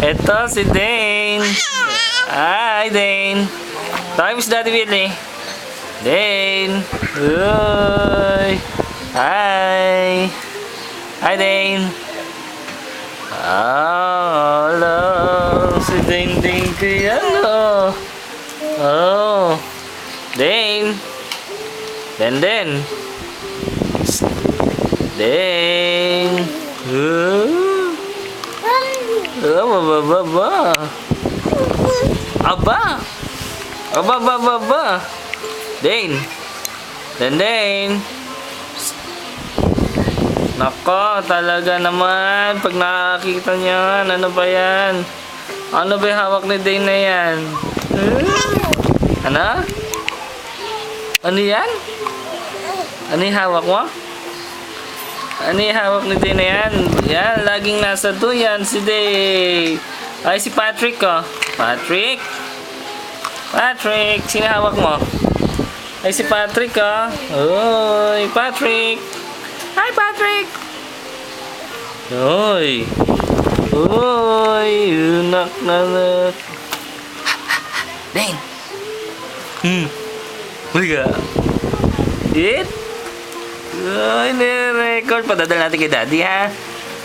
Ito si Dane. Hi, Dane. Tayo si Daddy Willie. Dane. Uy. Hi. Hi, Dane. Oh, hello. Si Dane ko yan, oh. Oh. Dane. Dane. Dane. Aba. Dane. Nako, talaga naman. Pag nakakita niya, ano ba yan? Ano ba yung hawak ni Dane na yan? Ano? Ano yan? Ano yung hawak mo? Ano yung hawak ni Dane na yan? Yan, laging nasa duyan si Dane. Ay, si Patrick, oh. Patrick, sino hawak mo? Ay, si Patrick, oh. Uy, Patrick. Hi, Patrick. Uy. Nak. Dane. Huli ka. It? Ay, nire-record. Padadala natin kay Daddy, ha?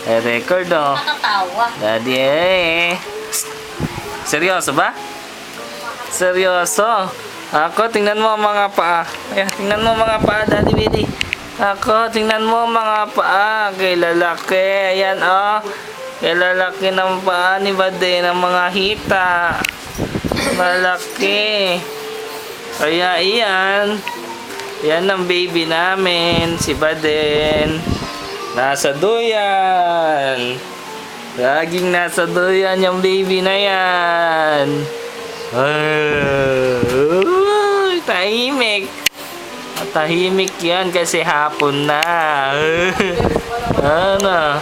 Nire-record, oh. Nakatawa. Daddy, Seryoso ba? Seryoso. Ako, tingnan mo ang mga paa. Ayan, tingnan mo ang mga paa, Daddy Willie. Ako, tingnan mo ang mga paa. Kay lalaki. Ayan, oh. Kay lalaki ng paa ni Bade ng mga hita. Malaki. Kaya iyan. Yan ang baby namin, si Baden. Nasa duyan. Laging nasa duyan yung baby na yan. Tahimik. Tahimik yan kasi hapon na. Ano?